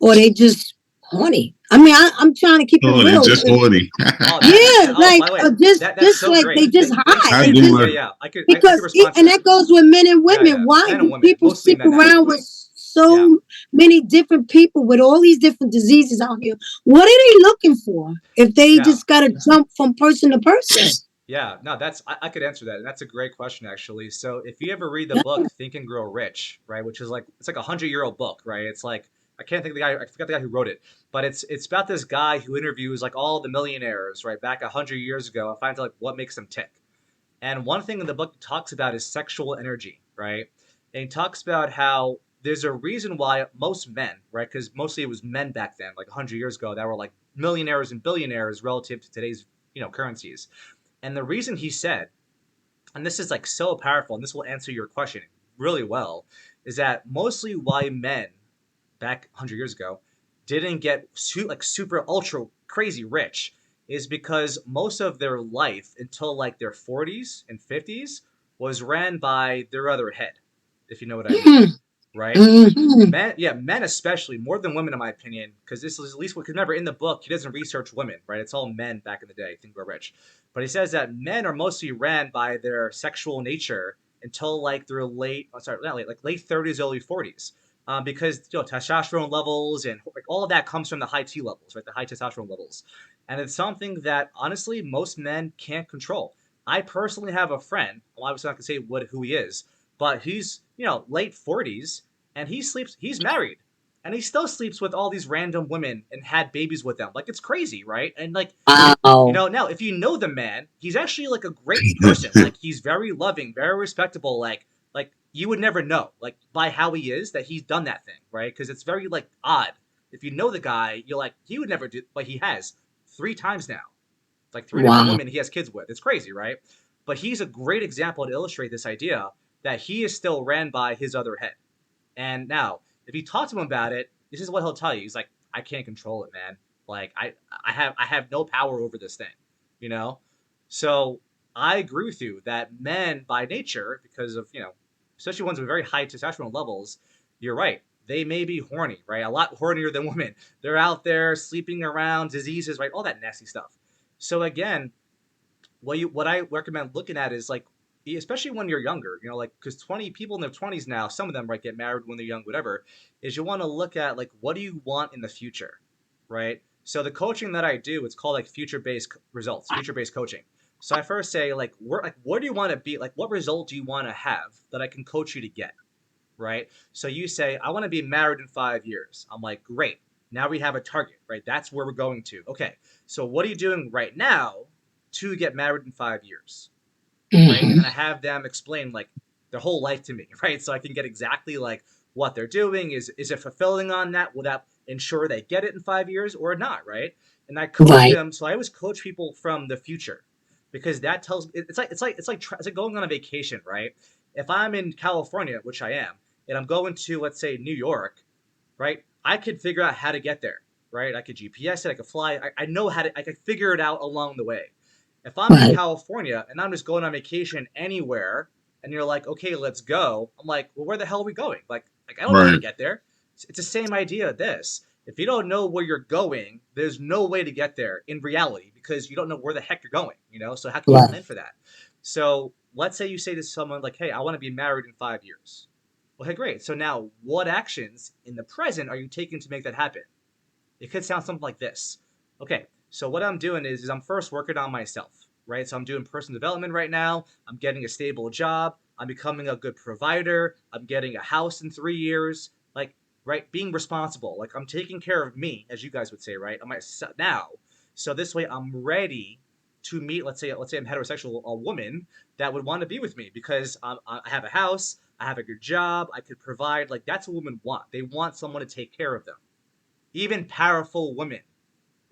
or they just horny? I mean, I'm trying to keep it Oh, they real. just horny. Oh, Yeah, like by the way, just that's so like great. they just high. I And do just, my- Yeah. I could because respond to and that. that goes with men and women. Yeah. Why Men and do women. people Mostly sleep men now. around with so many different people with all these different diseases out here? What are they looking for if they Yeah. just gotta jump from person to person? Yeah, no, I could answer that, and that's a great question actually. So if you ever read the book Think and Grow Rich, right, which is like it's like a 100-year-old book, right? It's like I can't think of the guy, I forgot the guy who wrote it, but it's about this guy who interviews like all the millionaires, right, back 100 years ago, and finds out like what makes them tick. And one thing in the book talks about is sexual energy, right? And he talks about how there's a reason why most men, right, because mostly it was men back then, like 100 years ago, that were like millionaires and billionaires relative to today's currencies. And the reason he said, and this is like so powerful, and this will answer your question really well, is that mostly why men back 100 years ago didn't get like super ultra crazy rich is because most of their life until like their 40s and 50s was ran by their other head, if you know what I mean. right? Mhm. Men especially more than women in my opinion, because this is at least what. Remember in the book he doesn't research women, right? It's all men back in the day. Think We're Rich, but he says that men are mostly ran by their sexual nature until like their late 30s, early 40s, because testosterone levels and like all of that comes from the high T levels, right? The high testosterone levels, and it's something that honestly most men can't control. I personally have a friend. Well, obviously not gonna say who he is, but he's late 40s and he's married and he still sleeps with all these random women and had babies with them. Like it's crazy, right? And like Wow. now if you know the man, he's actually like a great person. Like he's very loving, very respectable. Like you would never know, like by how he is, that he's done that thing, right? Because it's very like odd. If you know the guy, you're like he would never do, but he has 3 times now, like 3 different Wow. women he has kids with. It's crazy, right? But he's a great example to illustrate this idea that he is still ran by his other head. And now, if you talk to him about it, this is what he'll tell you. He's like, I can't control it, man. Like I have no power over this thing, you know? So I agree with you that men by nature, because of, especially ones with very high testosterone levels, you're right. They may be horny, right? A lot hornier than women. They're out there sleeping around, diseases, right? All that nasty stuff. So again, what I recommend looking at is like, especially when you're younger, like because 20 people in their 20s now, some of them might get married when they're young, whatever, is you want to look at like what do you want in the future, right? So the coaching that I do, it's called like future-based results, future-based coaching. So I first say like, where do you want to be? Like, what result do you want to have that I can coach you to get, right? So you say, I want to be married in 5 years. I'm like, great. Now we have a target, right? That's where we're going to. Okay. So what are you doing right now to get married in 5 years? Right? And Mhm. then I have them explain like their whole life to me, right? So I can get exactly like what they're doing. Is it fulfilling on that? Will that ensure they get it in 5 years or not, right? And I coach Right. them. So I always coach people from the future because that tells it's like going on a vacation, right? If I'm in California, which I am, and I'm going to let's say New York, right? I could figure out how to get there, right? I could GPS it, I could fly. I know I could figure it out along the way. If I'm in Right. California and I'm just going on vacation anywhere, and you're like, okay, let's go, I'm like, well, where the hell are we going? Like I don't know how to Right. get there. It's the same idea of this. If you don't know where you're going, there's no way to get there in reality because you don't know where the heck you're going, So how can you Right. plan for that? So let's say you say to someone like, hey, I want to be married in 5 years. Okay, great. So now, what actions in the present are you taking to make that happen? It could sound something like this. Okay, so what I'm doing is I'm first working on myself, right? So I'm doing personal development right now. I'm getting a stable job. I'm becoming a good provider. I'm getting a house in 3 years. Like, right, being responsible. Like I'm taking care of me, as you guys would say, right? I'm now. So this way, I'm ready to meet. Let's say I'm heterosexual, a woman that would want to be with me because I have a house. I have a good job. I could provide. Like that's what women want. They want someone to take care of them. Even powerful women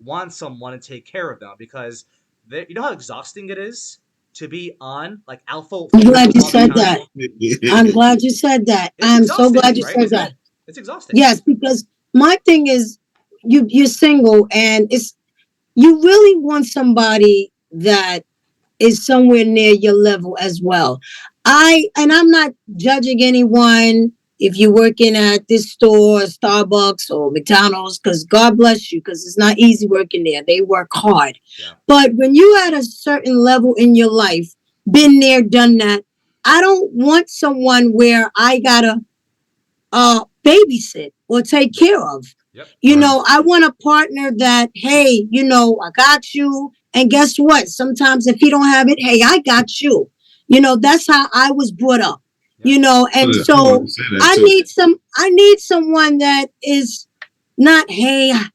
want someone to take care of them because you know how exhausting it is to be on like alpha I'm female glad you all the said time. that. I'm glad you said that. It's I'm so exhausting, glad you right? said Isn't that. it? It's exhausting. Yes, because my thing is you're single and you really want somebody that is somewhere near your level as well. I'm not judging anyone if you're working at this store, Starbucks or McDonald's, because God bless you, because it's not easy working there. They work hard. Yeah. But when you at a certain level in your life, been there, done that, I don't want someone where I gotta babysit or take care of. Yep. Right. I want a partner that, hey, I got you. And guess what? Sometimes if you don't have it, hey, I got you. That's how I was brought up. Yep. And I want so to say that too. I need someone that is not, hey, I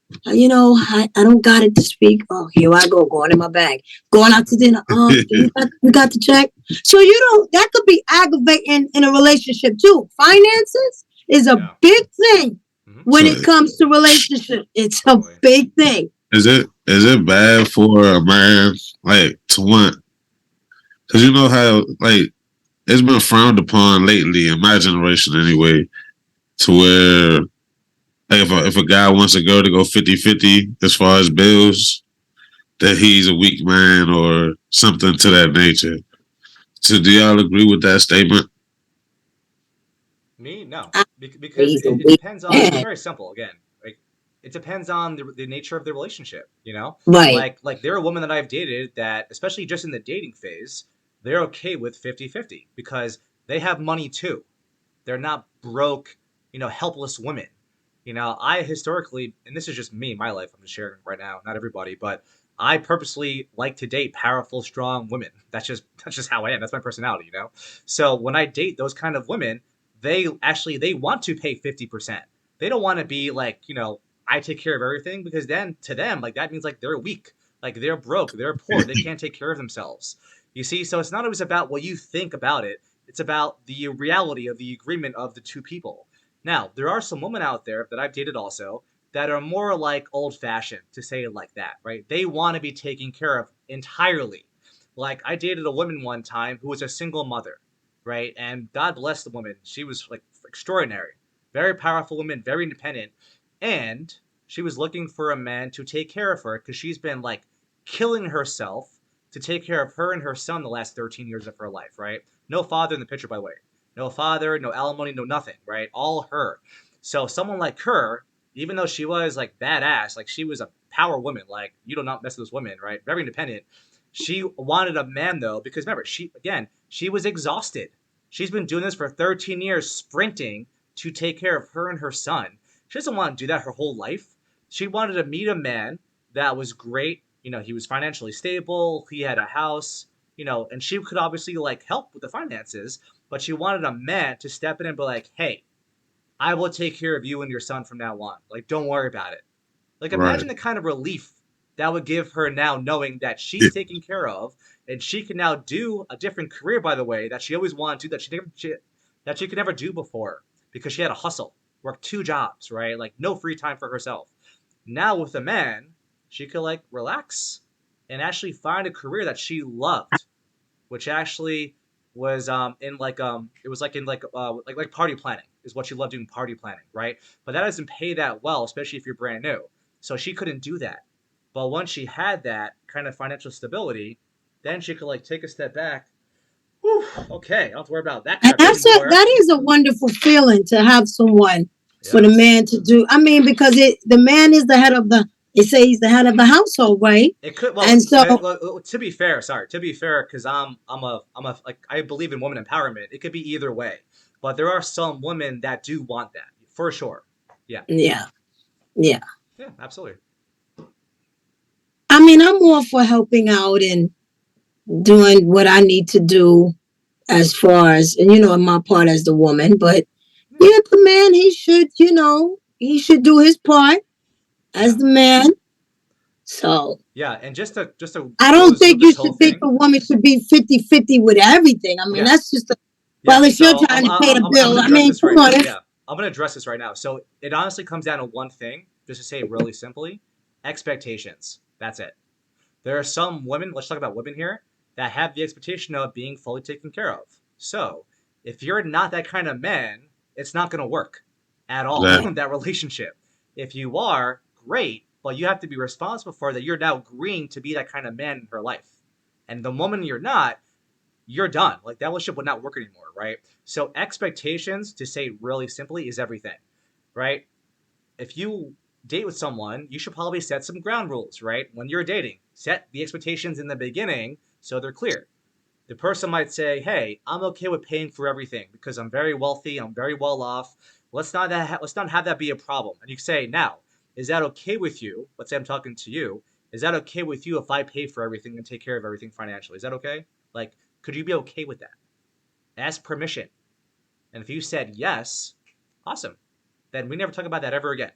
don't got it this week. Oh, here I go, going in my bag, going out to dinner. You got the check. So that could be aggravating in a relationship too. Finances is a Yeah. big thing Mhm. when So it comes to relationship. It's a Totally. big thing. is it bad for a man like to want? Because you know how like it's been frowned upon lately in my generation anyway, to where like if a guy wants a girl to go 50-50 as far as bills, that he's a weak man or something to that nature. So do y'all agree with that statement? Me? No. I, because He's a it weak depends on. It's man. very simple. Again, like it depends on the nature of the relationship. You know, Right. like there are women that I've dated that, especially just in the dating phase, they're okay with 50-50 because they have money too. They're not broke, helpless women. I historically, and this is just me, my life, I'm just sharing right now, not everybody, but I purposely like to date powerful, strong women. That's just how I am. That's my personality. So when I date those kind of women, they want to pay 50%. They don't want to be like, I take care of everything because then to them, like that means like they're weak, like they're broke, they're poor, they can't take care of themselves. You see, so it's not always about what you think about it. It's about the reality of the agreement of the two people. Now, there are some women out there that I've dated also that are more like old fashioned, to say it like that, right? They want to be taken care of entirely. Like, I dated a woman one time who was a single mother, right? And God bless the woman. She was like extraordinary, very powerful woman, very independent. And she was looking for a man to take care of her because she's been like killing herself to take care of her and her son the last 13 years of her life, right? No father in the picture, by the way. No father, no alimony, no nothing, right? All her. So someone like her, even though she was like badass, like she was a power woman, like you do not mess with those women, right? Very independent. She wanted a man though, because remember, she was exhausted. She's been doing this for 13 years, sprinting to take care of her and her son. She doesn't want to do that her whole life. She wanted to meet a man that was great. He was financially stable. He had a house. And she could obviously like help with the finances, but she wanted a man to step in and be like, "Hey, I will take care of you and your son from now on. Like, don't worry about it." Like, Right. imagine the kind of relief that would give her now knowing that she's taken care of and she can now do a different career, by the way, that she always wanted to, that she could never do before because she had to hustle, work two jobs, right? Like, no free time for herself. Now with a man, she could like relax and actually find a career that she loved, which actually was in like it was like in like party planning is what she loved doing, party planning, right? But that doesn't pay that well, especially if you're brand new. So she couldn't do that. But once she had that kind of financial stability, then she could like take a step back. Whew, okay, I don't have to worry about that And crap anymore. that is a wonderful feeling to have someone for Yeah. the man to do. I mean, because the man is the head of the. They say he's the head of the household, right? It could And so to be fair, sorry, to be fair, because I'm a like I believe in woman empowerment. It could be either way, but there are some women that do want that for sure. Yeah, yeah, yeah. yeah, absolutely. I mean, I'm all for helping out and doing what I need to do as far as, and in my part as the woman. But Yeah, yeah, the man, he should do his part as yeah, the man. So yeah. And just to I don't close with think you this whole should think thing. the woman should be 50-50 with everything. I mean, Yeah, that's just yeah. well, if you're So trying to pay the I'm bill, gonna I address mean, this come right on. now. Yeah, I'm gonna address this right now. So it honestly comes down to one thing, just to say it really simply: expectations. That's it. There are some women, let's talk about women here, that have the expectation of being fully taken care of. So, if you're not that kind of man, it's not going to work at all, Exactly. that relationship. If you are, great, but you have to be responsible for that. You're now agreeing to be that kind of man in her life. And the moment you're not, you're done. Like that relationship would not work anymore, right? So, expectations, to say really simply, is everything, right? If you date with someone, you should probably set some ground rules, right? When you're dating, set the expectations in the beginning so they're clear. The person might say, "Hey, I'm okay with paying for everything because I'm very wealthy, I'm very well off. Let's not have that be a problem." And you say, "Now, is that okay with you? Let's say I'm talking to you. Is that okay with you if I pay for everything and take care of everything financially? Is that okay? Like, could you be okay with that? Ask permission." And if you said yes, awesome. Then we never talk about that ever again.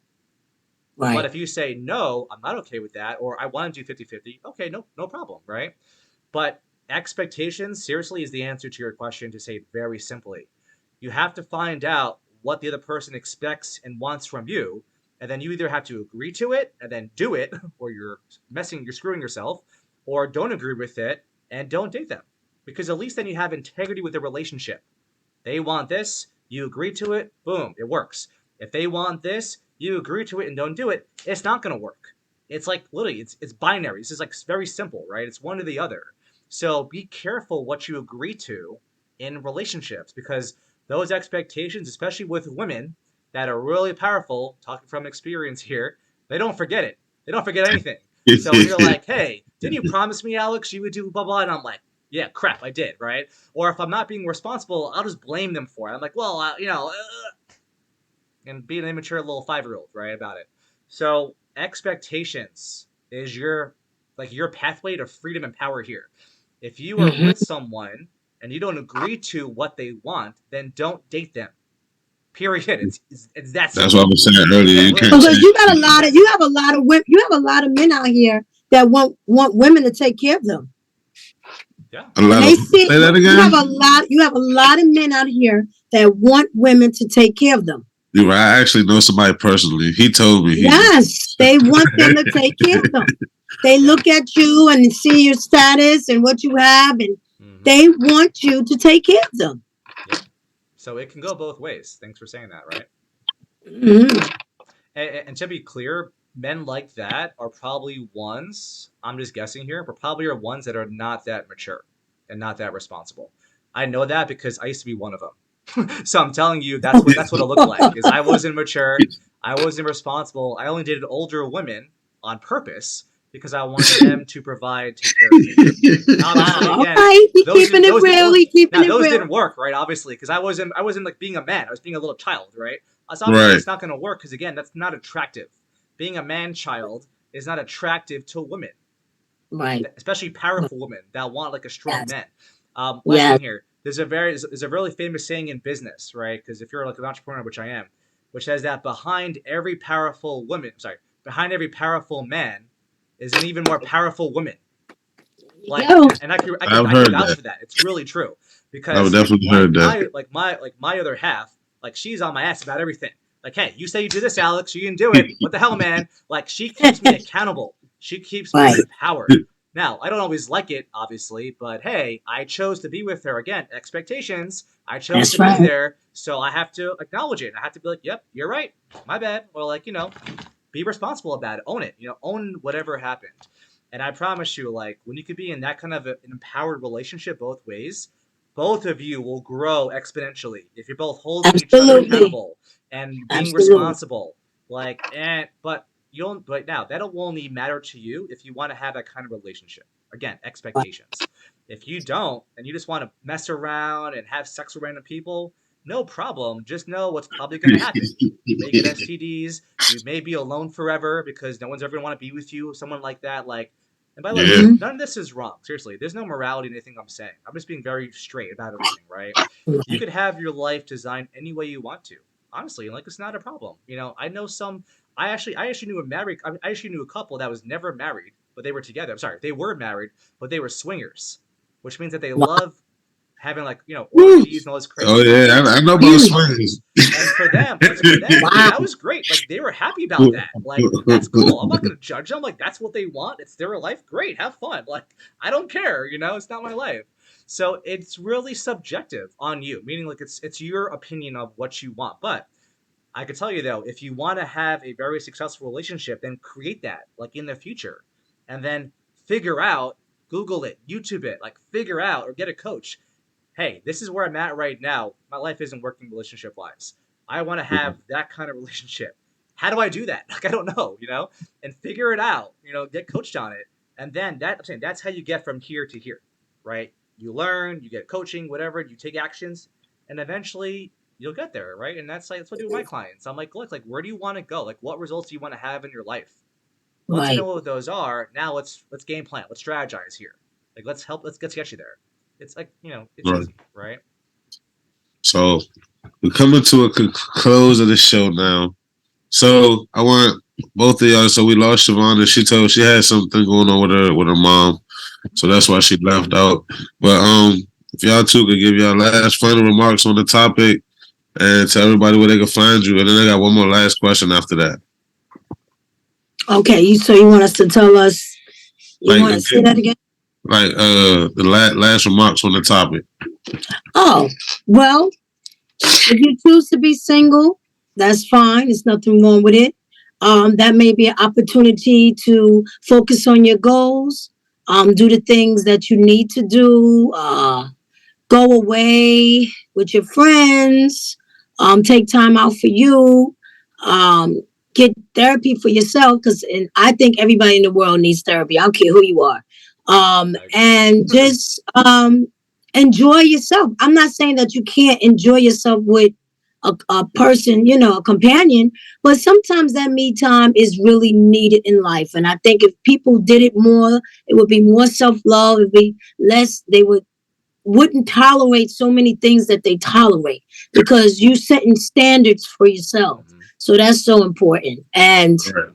But Right. if you say, "No, I'm not okay with that," or "I want to do 50-50," okay, no problem, right? But expectations, seriously, is the answer to your question, to say it very simply. You have to find out what the other person expects and wants from you, and then you either have to agree to it and then do it, or you're screwing yourself, or don't agree with it and don't date them. Because at least then you have integrity with the relationship. They want this, you agree to it, boom, it works. If they want this, you agree to it and don't do it, it's not going to work. It's like literally, it's binary. This is like very simple, right? It's one or the other. So be careful what you agree to in relationships because those expectations, especially with women that are really powerful, talking from experience here, they don't forget it. They don't forget anything. So when you're like, hey, didn't you promise me, Alex, you would do blah, blah, and I'm like, yeah, crap, I did, right? Or if I'm not being responsible, I'll just blame them for it. I'm like, well, and being an immature little 5-year-old, right, about it. So expectations is your pathway to freedom and power here. If you are with someone and you don't agree to what they want, then don't date them. Period. It's that simple. That's what I was saying earlier. You can't Because you have a lot of women, you have a lot of men out here that want women to take care of them. Yeah. say that again. You have a lot of men out here that want women to take care of them. You're right. I actually know somebody personally. He told me. Yes, they want them to take care of them. They look at you and see your status and what you have, and they want you to take care of them. Yeah. So it can go both ways. Thanks for saying that, right? Mm-hmm. And to be clear, men like that are probably ones, I'm just guessing here, but probably are ones that are not that mature and not that responsible. I know that because I used to be one of them. So I'm telling you, that's what it looked like. Is I wasn't mature, I wasn't responsible. I only dated older women on purpose because I wanted them to provide, take care of me. Obviously, again, those didn't work, right? Obviously, because I wasn't like being a man. I was being a little child, right? So obviously, it's not going to work because again, that's not attractive. Being a man child is not attractive to women, right? Especially powerful women that want like a strong man. Last thing here. There's a really famous saying in business, right? Because if you're like an entrepreneur, which I am, which says that behind every powerful man is an even more powerful woman. Like, and I can vouch for that. It's really true because I've definitely heard that. My other half, like she's on my ass about everything. Like, hey, you say you do this, Alex, you didn't do it. What the hell, man? Like, she keeps me accountable. She keeps me empowered. Now, I don't always like it, obviously, but hey, I chose to be with her. Again, expectations. I chose to be there, so I have to acknowledge it. I have to be like, yep, you're right. My bad. Or like, be responsible about it. Own it. Own whatever happened. And I promise you, like, when you could be in that kind of an empowered relationship both ways, both of you will grow exponentially. If you're both holding each other accountable and being responsible. Like, but now that'll only matter to you if you want to have that kind of relationship. Again, expectations. If you don't and you just want to mess around and have sex with random people, no problem. Just know what's probably going to happen. You may get STDs. You may be alone forever because no one's ever going to want to be with you. Someone like that, like. And by the way, none of this is wrong. Seriously, there's no morality in anything I'm saying. I'm just being very straight about everything, right? You could have your life designed any way you want to. Honestly, like it's not a problem. I know some. I actually knew I actually knew a couple that was never married, but they were together. I'm sorry, they were married, but they were swingers, which means that they love having like orgies and all this crazy. Oh yeah, I know about swingers. And for them, that was great. Like they were happy about that. Like that's cool. I'm not gonna judge them. Like that's what they want. It's their life. Great, have fun. Like I don't care. It's not my life. So it's really subjective on you. Meaning like it's your opinion of what you want, but. I can tell you though, if you want to have a very successful relationship, then create that like in the future and then figure out, Google it, YouTube it, like figure out or get a coach. Hey, this is where I'm at right now. My life isn't working relationship wise. I want to have that kind of relationship. How do I do that? Like, I don't know, and figure it out, get coached on it. And then that's how you get from here to here, right? You learn, you get coaching, whatever, you take actions and eventually you'll get there, right? And that's what I do with my clients. I'm like, look, like, where do you want to go? Like, what results do you want to have in your life? Once you know what those are, now let's game plan. Let's strategize here. Like, let's get you there. It's like, it's easy, right? So we're coming to a close of the show now. So I want both of y'all. So we lost Siobhan. She had something going on with her mom, so that's why she left out. But if y'all two could give y'all last final remarks on the topic. And tell everybody where they can find you. And then I got one more last question after that. Okay, so you want us to tell us, want to say that again? Like the last remarks on the topic. Oh, well, if you choose to be single, that's fine. There's nothing wrong with it. That may be an opportunity to focus on your goals, do the things that you need to do, go away, with your friends, take time out for you, get therapy for yourself, because I think everybody in the world needs therapy. I don't care who you are. And just enjoy yourself. I'm not saying that you can't enjoy yourself with a person, you know, a companion, but sometimes that me time is really needed in life. And I think if people did it more, it would be more self-love, it'd be less, they wouldn't tolerate so many things that they tolerate, because you setting standards for yourself. So that's so important. And you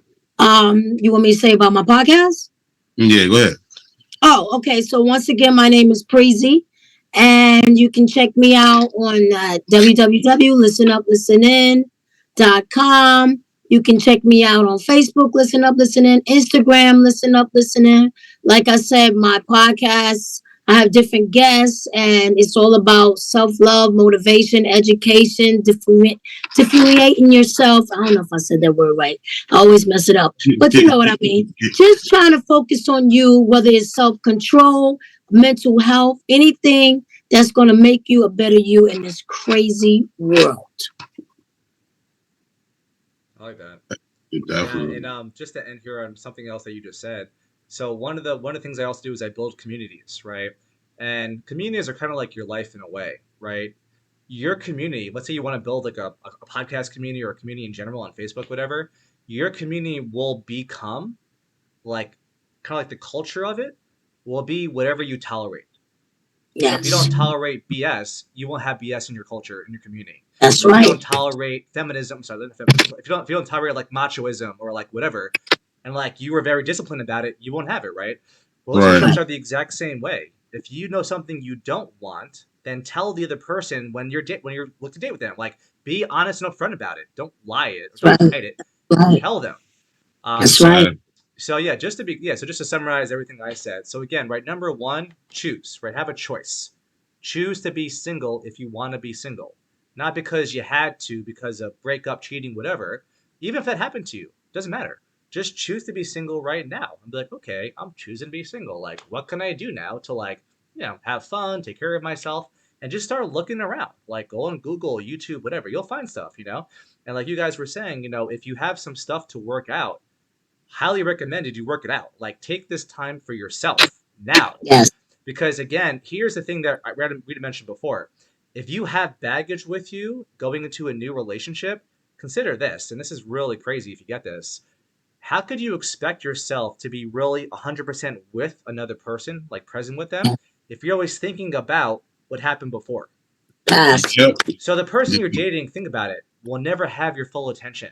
want me to say about my podcast? Yeah, go ahead. Oh, okay. So once again, my name is Preezy, and you can check me out on www.listenuplissenin.com. You can check me out on Facebook, Listen Up Listening, Instagram, Listen Up Listening. Like I said, my podcast, I have different guests, and it's all about self-love, motivation, education, differentiating yourself. I don't know if I said that word right. I always mess it up, but you know what I mean. Just trying to focus on you, whether it's self-control, mental health, anything that's going to make you a better you in this crazy world. I like that. Definitely. Yeah, and just to end here on something else that you just said. So one of the things I also do is I build communities, right? And communities are kind of like your life in a way, right? Your community, let's say you want to build like a podcast community or a community in general on Facebook, whatever, your community will become like kind of like the culture of it will be whatever you tolerate. So if you Yes, don't tolerate BS, you won't have BS in your culture, in your community. that's If you right. don't tolerate feminism, sorry, not feminism, if you don't tolerate like machoism or like whatever, and like you were very disciplined about it, you won't have it, right? Relationships Right. are the exact same way. If you know something you don't want, then tell the other person when you're looking to date with them. Like, be honest and upfront about it. Don't lie it. That's Don't right. hide it. Right. Tell them. That's Yes, right. So yeah, so just to summarize everything I said. So again, right, number one, choose, right? Have a choice. Choose to be single if you want to be single. Not because you had to, because of breakup, cheating, whatever. Even if that happened to you, doesn't matter. Just choose to be single right now. And be like, okay, I'm choosing to be single. Like, what can I do now to like, have fun, take care of myself, and just start looking around. Like, go on Google, YouTube, whatever. You'll find stuff. And like you guys were saying, if you have some stuff to work out, highly recommended you work it out. Like, take this time for yourself now. Yes. Because again, here's the thing that we mentioned before. If you have baggage with you going into a new relationship, consider this, and this is really crazy if you get this. How could you expect yourself to be really 100% with another person, like present with them, if you're always thinking about what happened before? Past. Yep. So the person you're dating, think about it, will never have your full attention.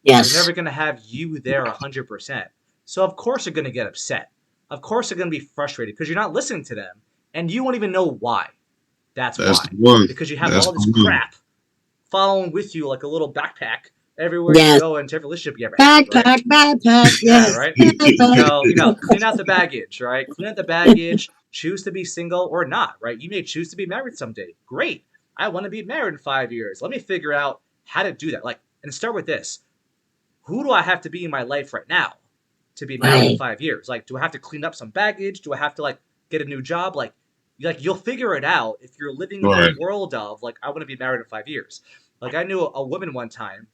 Yes. They're never going to have you there 100%. So of course they're going to get upset. Of course they're going to be frustrated because you're not listening to them, and you won't even know why. That's why. the one. Because you have That's all this the one. crap following with you like a little backpack everywhere Yes. you go into every relationship you ever had. Right? Backpack. Yeah, Yes. right? Backpack. So, clean out the baggage, right? Clean out the baggage, choose to be single or not, right? You may choose to be married someday. Great. I want to be married in 5 years. Let me figure out how to do that. Like, and start with this. Who do I have to be in my life right now to be married in Right. 5 years? Like, do I have to clean up some baggage? Do I have to like get a new job? Like you'll figure it out if you're living in Right. the world of like, I want to be married in 5 years. Like, I knew a woman one time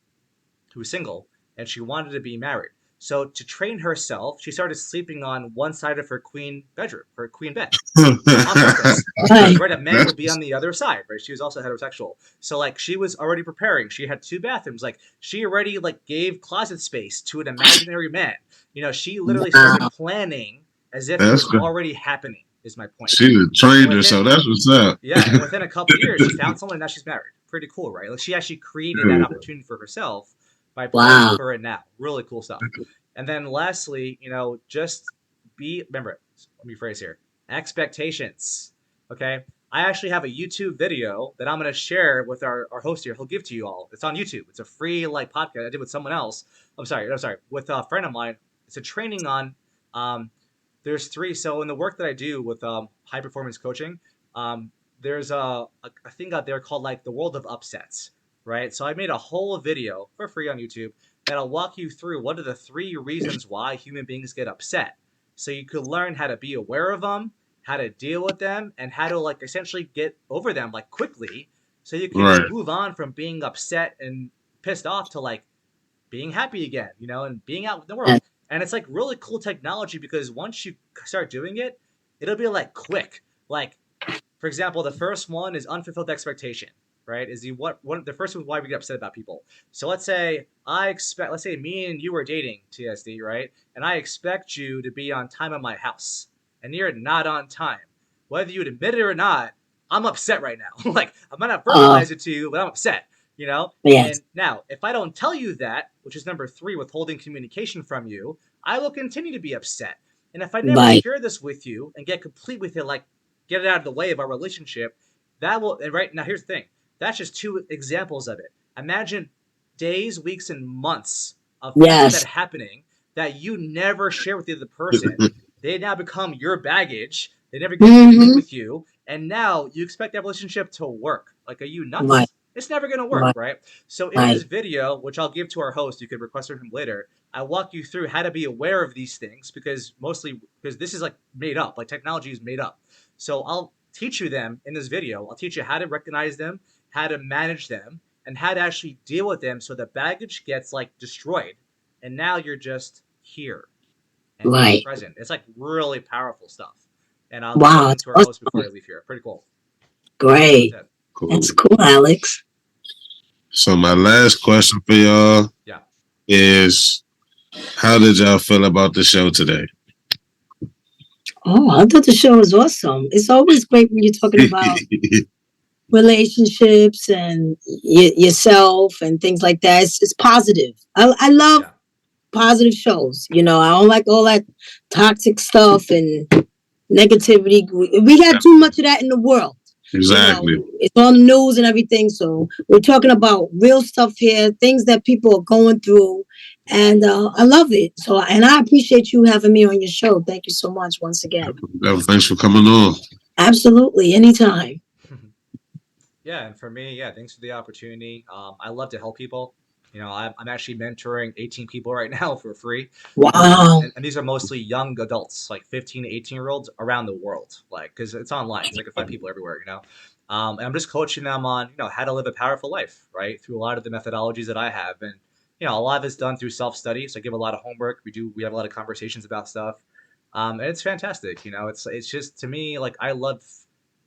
who was single and she wanted to be married. So to train herself, she started sleeping on one side of her queen bedroom, her queen bed, on purpose. Right. Right, a man would be on the other side, right? She was also heterosexual. So like she was already preparing. She had 2 bathrooms. Like she already like gave closet space to an imaginary man. She literally started planning as if it That's was good. already happening, is my point. She's a trainer, within- so that's what's up. Yeah, and within a couple of years she found someone and now she's married. Pretty cool, right? Like she actually created that opportunity for herself by planning Wow. for it now. Really cool stuff. And then lastly, just remember, let me phrase here. Expectations. Okay. I actually have a YouTube video that I'm going to share with our host here. He'll give to you all. It's on YouTube. It's a free like podcast I did with someone else. With a friend of mine. It's a training on, there's 3. So in the work that I do with high performance coaching, there's a thing out there called like the world of upsets, right? So I made a whole video for free on YouTube that'll walk you through what are the 3 reasons why human beings get upset. So you could learn how to be aware of them, how to deal with them, and how to like essentially get over them like quickly, so you can Right. move on from being upset and pissed off to like being happy again, you know, and being out in the world. And it's like really cool technology because once you start doing it, it'll be like quick. Like, for example, the first one is unfulfilled expectation, right? Is the the first one is why we get upset about people. So let's say let's say me and you were dating, TSD, right? And I expect you to be on time at my house, and you're not on time. Whether you admit it or not, I'm upset right now. Like I might not verbalize it to you, but I'm upset. You know? Yes. And now, if I don't tell you that, which is number 3, withholding communication from you, I will continue to be upset. And if I never Right. share this with you and get complete with it, like get it out of the way of our relationship, that will, and right now, here's the thing. That's just 2 examples of it. Imagine days, weeks, and months of things Yes. that are happening that you never share with the other person. They now become your baggage. They never get complete with you. And now you expect that relationship to work. Like, are you nuts? Right. It's never going to work, Right. right? So in Right. this video, which I'll give to our host, you could request from him later, I walk you through how to be aware of these things because this is like made up, like technology is made up. So I'll teach you them in this video. I'll teach you how to recognize them, how to manage them, and how to actually deal with them so the baggage gets like destroyed. And now you're just here and Right. present. It's like really powerful stuff. And I'll Wow, give it that's to our host before I leave here. Pretty cool. Great. That's it. Cool. That's cool, Alex. So my last question for y'all Yeah. is, how did y'all feel about the show today? Oh, I thought the show was awesome. It's always great when you're talking about relationships and yourself and things like that. It's positive. I love Yeah. positive shows. You know, I don't like all that toxic stuff and negativity. We got too much of that in the world. Exactly. You know, it's on the news and everything. So we're talking about real stuff here, things that people are going through. And I love it. So, and I appreciate you having me on your show. Thank you so much once again. Thanks for coming on. Absolutely. Anytime. Yeah, and for me, yeah, thanks for the opportunity. I love to help people. You know, I'm actually mentoring 18 people right now for free. Wow. And these are mostly young adults, like 15 to 18-year-olds around the world, like, because it's online. So I can find people everywhere, you know? And I'm just coaching them on, you know, how to live a powerful life, right? Through a lot of the methodologies that I have. And, you know, a lot of it's done through self-study. So I give a lot of homework. We have a lot of conversations about stuff. And it's fantastic. You know, it's just, to me, like, I love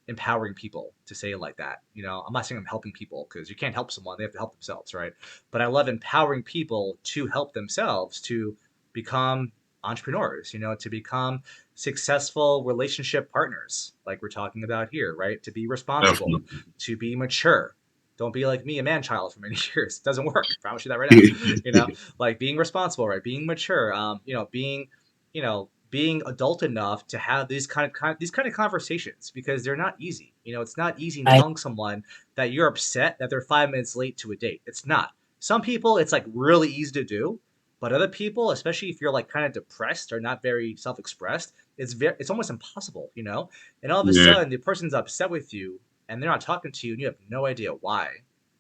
empowering people, to say it like that. You know, I'm not saying I'm helping people because you can't help someone, they have to help themselves, right? But I love empowering people to help themselves to become entrepreneurs, you know, to become successful relationship partners, like we're talking about here, right? To be responsible, Definitely. to be mature. Don't be like me, a man child for many years. It doesn't work. I promise you that right now. You know, like being responsible, right? Being mature, you know, being adult enough to have these kind of conversations, because they're not easy. You know, it's not easy Right. telling someone that you're upset that they're 5 minutes late to a date. It's not. Some people, it's like really easy to do, but other people, especially if you're like kind of depressed or not very self-expressed, it's almost impossible, you know? And all of a Yeah. sudden the person's upset with you and they're not talking to you and you have no idea why.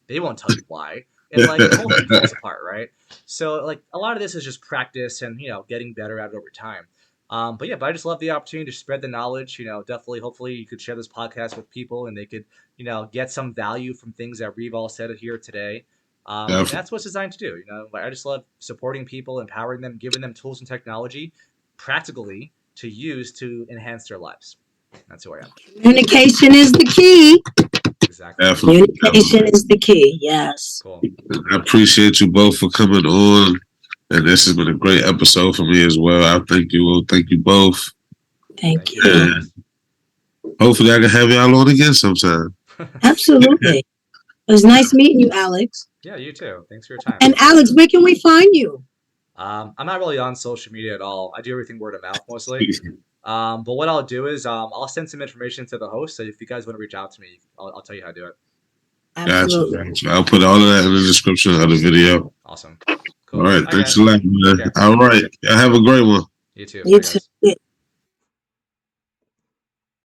They won't tell you why. And like the whole thing falls apart, right? So like a lot of this is just practice and, you know, getting better at it over time. But I just love the opportunity to spread the knowledge. You know, definitely, hopefully, you could share this podcast with people and they could, you know, get some value from things that we've all said here today. And Definitely. that's what's designed to do. You know, like, I just love supporting people, empowering them, giving them tools and technology, practically, to use to enhance their lives. That's who I am. Communication is the key. Exactly. Definitely. Communication is the key. Yes. Cool. I appreciate you both for coming on. And this has been a great episode for me as well. I thank you. Thank you both. Thank you. And hopefully I can have y'all on again sometime. Absolutely. It was nice meeting you, Alex. Yeah, you too. Thanks for your time. And Alex, where can we find you? I'm not really on social media at all. I do everything word of mouth mostly. But what I'll do is I'll send some information to the host. So if you guys want to reach out to me, I'll tell you how to do it. Absolutely. Gotcha. I'll put all of that in the description of the video. Awesome. All right. Bye, Thanks guys. a lot, man. Okay. All right. Y'all have a great one. You too. You Bye, guys. too.